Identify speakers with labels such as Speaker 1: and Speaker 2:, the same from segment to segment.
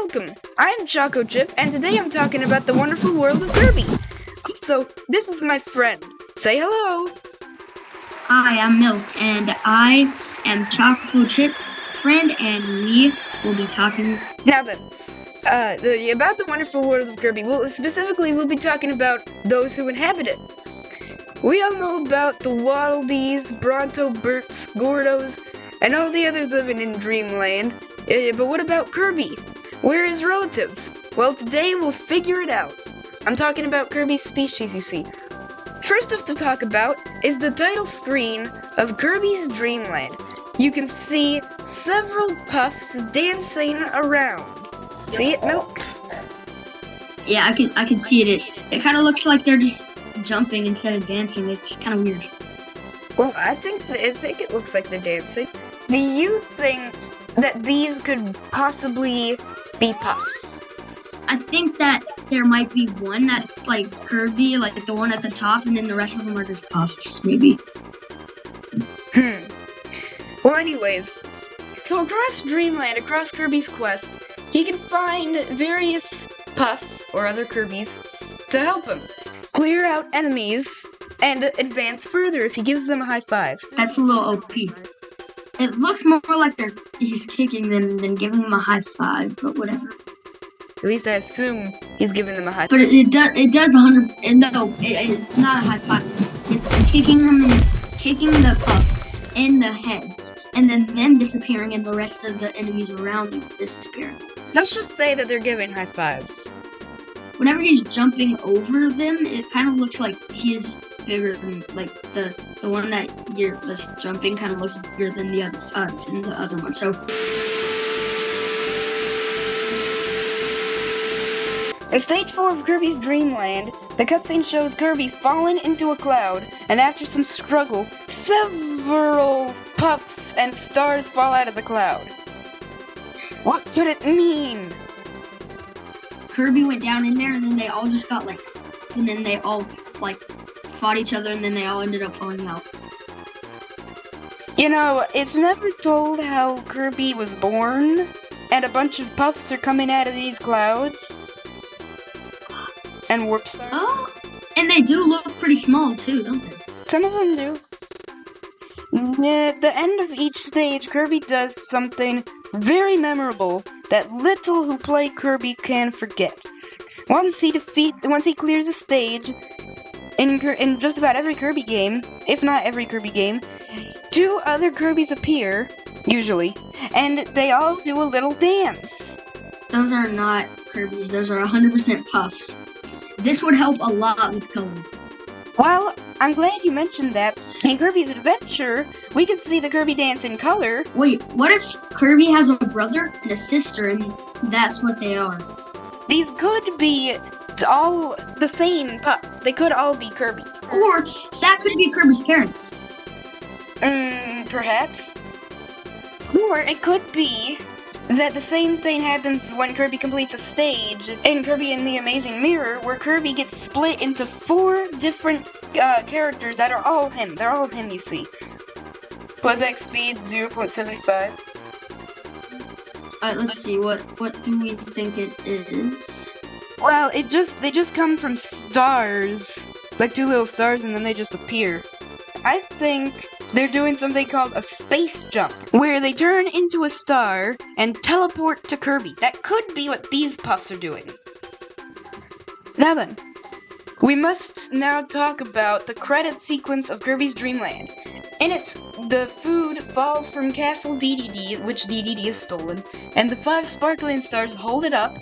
Speaker 1: welcome! I'm Chocochip, and today I'm talking about the wonderful world of Kirby. Also, this is my friend. Say hello!
Speaker 2: Hi, I'm Milk, and I am Chocochip's friend, and we will be talking...
Speaker 1: Now then, about the wonderful world of Kirby. We'll be talking about those who inhabit it. We all know about the Waddle Dees, Bronto, Berts, Gordos, and all the others living in Dreamland. But what about Kirby? Where are his relatives? Well, today we'll figure it out. I'm talking about Kirby's species, you see. First off to talk about is the title screen of Kirby's Dreamland. You can see several puffs dancing around. See it, Milk?
Speaker 2: Yeah, I can see it. It kind of looks like they're just jumping instead of dancing. It's kind of weird.
Speaker 1: Well, I think it looks like they're dancing. Do you think that these could possibly be puffs?
Speaker 2: I think that there might be one that's like Kirby, like the one at the top, and then the rest of them are just puffs, maybe.
Speaker 1: Well, anyways, so across Dreamland, across Kirby's quest, he can find various puffs, or other Kirbys, to help him clear out enemies and advance further if he gives them a high five.
Speaker 2: That's a little OP. It looks more like he's kicking them than giving them a high five, but whatever.
Speaker 1: At least I assume he's giving them a high five.
Speaker 2: But it does 100. No, it's not a high five. It's kicking them and kicking the puff in the head, and then them disappearing, and the rest of the enemies around you disappearing.
Speaker 1: Let's just say that they're giving high fives.
Speaker 2: Whenever he's jumping over them, it kind of looks like he's bigger than, like, the one that you're just jumping kind of looks bigger than the other one. So
Speaker 1: in Stage 4 of Kirby's Dreamland, the cutscene shows Kirby falling into a cloud, and after some struggle, several puffs and stars fall out of the cloud. What could it mean?
Speaker 2: Kirby went down in there, and then they all just got and then they all fought each other, and then they all ended up falling out.
Speaker 1: You know, it's never told how Kirby was born, and a bunch of puffs are coming out of these clouds. And warp stars.
Speaker 2: Oh, and they do look pretty small too, don't they?
Speaker 1: Some of them do. At the end of each stage, Kirby does something very memorable that little who play Kirby can forget. Once he clears a stage, in just about every Kirby game, if not every Kirby game, two other Kirbys appear, usually, and they all do a little dance.
Speaker 2: Those are not Kirbys, those are 100% puffs. This would help a lot with color.
Speaker 1: Well, I'm glad you mentioned that. In Kirby's Adventure, we can see the Kirby dance in color.
Speaker 2: Wait, what if Kirby has a brother and a sister, and that's what they are?
Speaker 1: These could be all the same puff. They could all be Kirby.
Speaker 2: Or that could be Kirby's parents.
Speaker 1: Perhaps. Or it could be that the same thing happens when Kirby completes a stage in Kirby and the Amazing Mirror, where Kirby gets split into 4 different characters that are all him. They're all him, you see. Playback speed 0.75.
Speaker 2: Let's see, what do we think it is?
Speaker 1: Well, they just come from stars, like 2 little stars, and then they just appear. I think they're doing something called a space jump, where they turn into a star and teleport to Kirby. That could be what these puffs are doing. Now then, we must now talk about the credit sequence of Kirby's Dreamland. In it, the food falls from Castle Dedede, which Dedede is stolen, and the 5 sparkling stars hold it up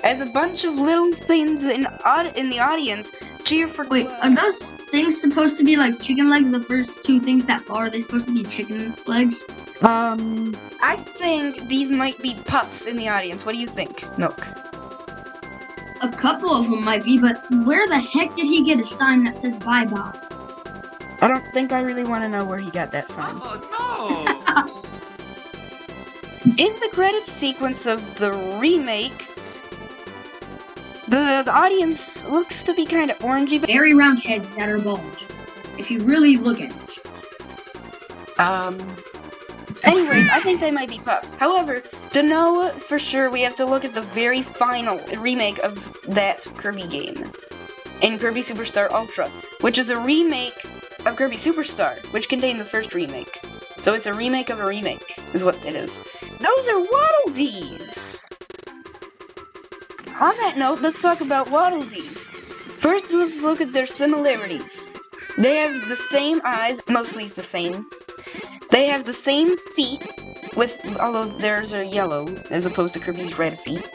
Speaker 1: as a bunch of little things in the audience cheer for...
Speaker 2: Wait, are those things supposed to be like chicken legs? The first 2 things that fall, are they supposed to be chicken legs?
Speaker 1: I think these might be puffs in the audience. What do you think, Milk?
Speaker 2: A couple of them might be, but where the heck did he get a sign that says bye-bye?
Speaker 1: I don't think I really want to know where he got that sign.
Speaker 3: Oh,
Speaker 1: no! In the credits sequence of the remake, the audience looks to be kind of orangey.
Speaker 2: Very round heads that are bald, if you really look at it.
Speaker 1: Anyways, I think they might be puffs. However, to know for sure, we have to look at the very final remake of that Kirby game in Kirby Superstar Ultra, which is a remake of Kirby Superstar, which contained the first remake. So it's a remake of a remake, is what it is. Those are Waddle Dees! On that note, let's talk about Waddle Dees. First, let's look at their similarities. They have the same eyes, mostly the same. They have the same feet, although theirs are yellow, as opposed to Kirby's red feet.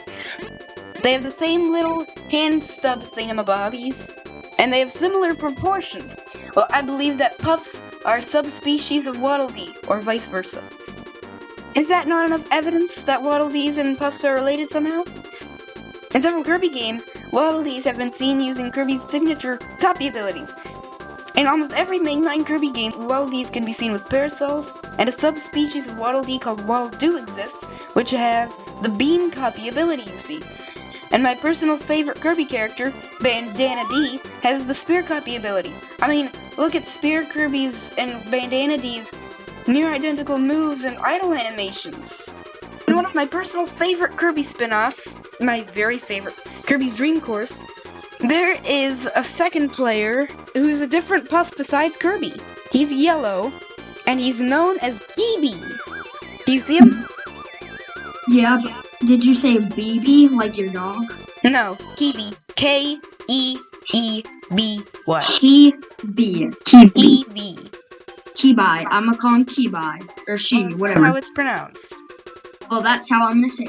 Speaker 1: They have the same little hand stub thingamabobbies, and they have similar proportions. Well, I believe that puffs are a subspecies of Waddle Dee, or vice versa. Is that not enough evidence that Waddle Dees and puffs are related somehow? In several Kirby games, Waddle Dees have been seen using Kirby's signature copy abilities. In almost every mainline Kirby game, Waddle Dees can be seen with parasols, and a subspecies of Waddle Dee called Waddle Doo exists, which have the beam copy ability you see. And my personal favorite Kirby character, Bandana Dee, has the spear copy ability. I mean, look at Spear Kirby's and Bandana Dee's near identical moves and idle animations. In one of my personal favorite Kirby spin-offs, my very favorite, Kirby's Dream Course, there is a second player who's a different puff besides Kirby. He's yellow, and he's known as Keeby. Do you see him?
Speaker 2: Yeah, but did you say BB, like your dog?
Speaker 1: No, Keeby. Keeby.
Speaker 2: Keeby.
Speaker 1: Keeby.
Speaker 2: Keeby. I'm gonna call him Keeby. Or she, whatever.
Speaker 1: How it's pronounced.
Speaker 2: Well, that's how I'm gonna say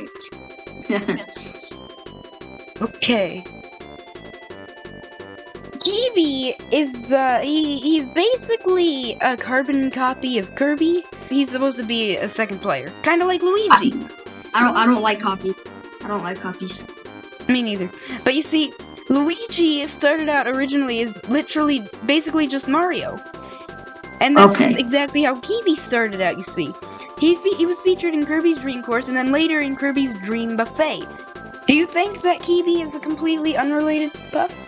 Speaker 2: it.
Speaker 1: Okay. Keeby is, he's basically a carbon copy of Kirby. He's supposed to be a second player. Kinda like Luigi.
Speaker 2: I don't like copies. I don't like copies.
Speaker 1: Me neither. But you see, Luigi started out originally as literally, basically just Mario. And that's exactly how Keeby started out, you see. He was featured in Kirby's Dream Course and then later in Kirby's Dream Buffet. Do you think that Keeby is a completely unrelated puff?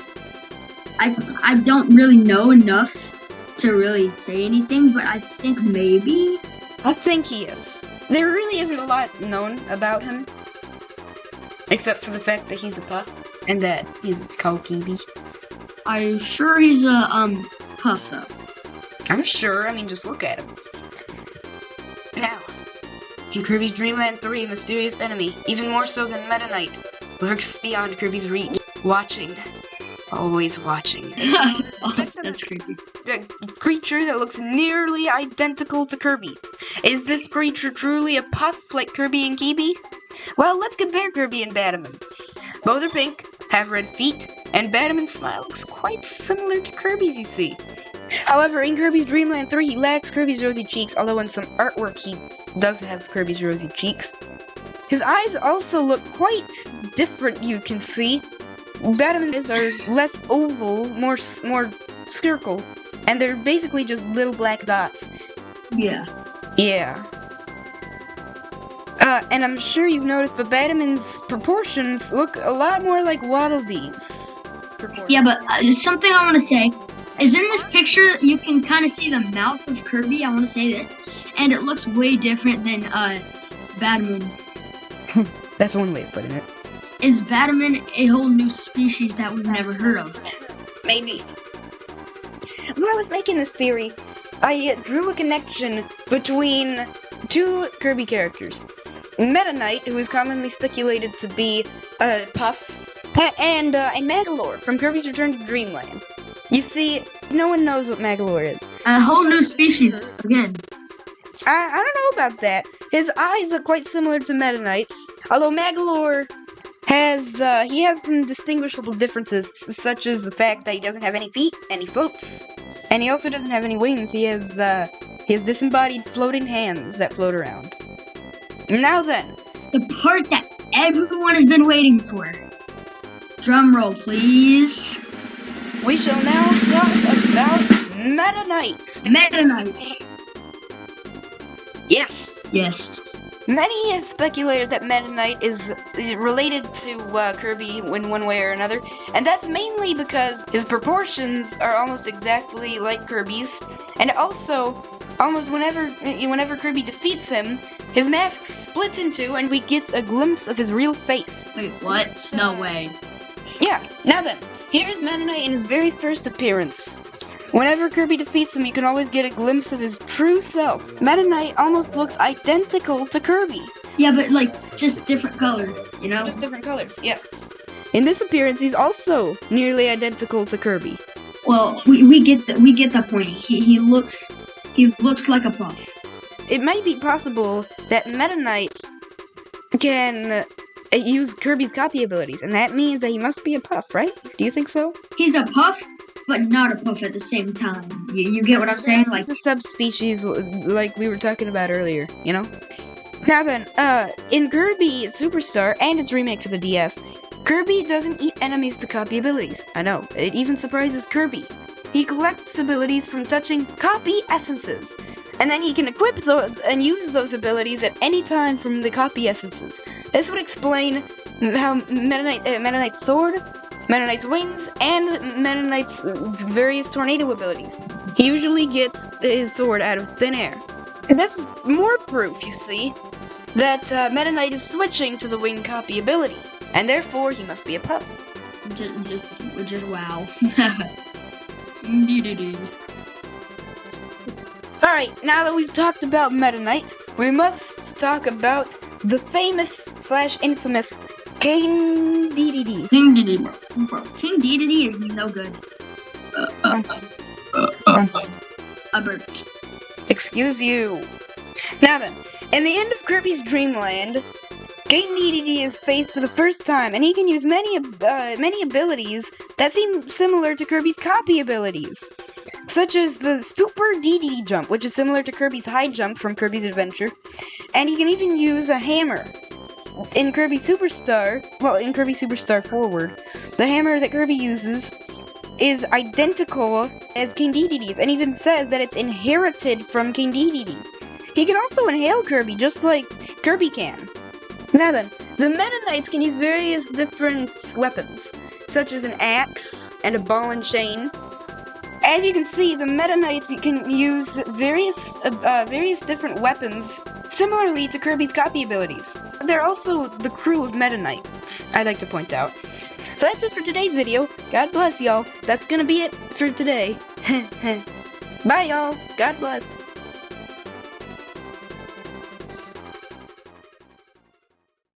Speaker 2: I don't really know enough to really say anything, but I think maybe.
Speaker 1: I think he is. There really isn't a lot known about him. Except for the fact that he's a puff, and that he's called Keeby.
Speaker 2: I'm sure he's a, puff, though.
Speaker 1: I'm sure, I mean, just look at him. Now, in Kirby's Dream Land 3, mysterious enemy, even more so than Meta Knight, lurks beyond Kirby's reach, watching. Always watching.
Speaker 2: That's creepy.
Speaker 1: A creature that looks nearly identical to Kirby. Is this creature truly a puff like Kirby and Keeby? Well, let's compare Kirby and Batamon. Both are pink, have red feet, and Batamon's smile looks quite similar to Kirby's, you see. However, in Kirby's Dream Land 3, he lacks Kirby's rosy cheeks, although in some artwork he does have Kirby's rosy cheeks. His eyes also look quite different, you can see. Batamon's are less oval, more circle, and they're basically just little black dots.
Speaker 2: Yeah.
Speaker 1: Yeah. And I'm sure you've noticed, but Batamon's proportions look a lot more like Waddle Dees.
Speaker 2: Yeah, but something I want to say is in this picture, you can kind of see the mouth of Kirby. I want to say this, and it looks way different than Batamon.
Speaker 1: That's one way of putting it.
Speaker 2: Is Batamon a whole new species that we've never heard of?
Speaker 1: Maybe. When I was making this theory, I drew a connection between two Kirby characters. Meta Knight, who is commonly speculated to be a puff, and Magolor from Kirby's Return to Dreamland. You see, no one knows what Magolor is.
Speaker 2: A whole new species, again.
Speaker 1: I don't know about that. His eyes look quite similar to Meta Knight's, although Magolor has some distinguishable differences, such as the fact that he doesn't have any feet and he floats, and he also doesn't have any wings. He has disembodied floating hands that float around. Now then,
Speaker 2: the part that everyone has been waiting for. Drum roll, please.
Speaker 1: We shall now talk about Meta Knight.
Speaker 2: Meta Knight.
Speaker 1: Yes.
Speaker 2: Yes.
Speaker 1: Many have speculated that Meta Knight is related to Kirby in one way or another, and that's mainly because his proportions are almost exactly like Kirby's, and also, almost whenever Kirby defeats him, his mask splits in two and we get a glimpse of his real face.
Speaker 2: Wait, what? No way.
Speaker 1: Yeah, now then, here's Meta Knight in his very first appearance. Whenever Kirby defeats him, you can always get a glimpse of his true self. Meta Knight almost looks identical to Kirby.
Speaker 2: Yeah, but like, just different color, you know?
Speaker 1: Just different colors, yes. In this appearance, he's also nearly identical to Kirby.
Speaker 2: Well, we get the point. He looks like a puff.
Speaker 1: It might be possible that Meta Knight can use Kirby's copy abilities, and that means that he must be a puff, right? Do you think so?
Speaker 2: He's a puff, but not a puff at the same time. You get what I'm saying? Like,
Speaker 1: it's a subspecies like we were talking about earlier, you know? Now then, in Kirby Superstar and its remake for the DS, Kirby doesn't eat enemies to copy abilities. I know, it even surprises Kirby. He collects abilities from touching copy essences, and then he can equip and use those abilities at any time from the copy essences. This would explain how Meta Knight's sword, Meta Knight's wings, and Meta Knight's various tornado abilities. He usually gets his sword out of thin air. And this is more proof, you see, that Meta Knight is switching to the wing copy ability, and therefore he must be a puff.
Speaker 2: Just wow.
Speaker 1: Alright, now that we've talked about Meta Knight, we must talk about the famous / infamous King Dedede.
Speaker 2: King Dedede. Bro, King Dedede is no good. I burped.
Speaker 1: Excuse you. Now then, in the end of Kirby's Dreamland, King Dedede is faced for the first time, and he can use many abilities that seem similar to Kirby's copy abilities, such as the Super Dedede jump, which is similar to Kirby's high jump from Kirby's Adventure, and he can even use a hammer. In Kirby Superstar Forward, the hammer that Kirby uses is identical as King Dedede's, and even says that it's inherited from King Dedede. He can also inhale Kirby, just like Kirby can. Now then, the Meta Knights can use various different weapons, such as an axe and a ball and chain. As you can see, the Meta Knights can use various different weapons, similarly to Kirby's copy abilities. They're also the crew of Meta Knight, I'd like to point out. So that's it for today's video. God bless y'all. That's gonna be it for today. Bye y'all. God bless.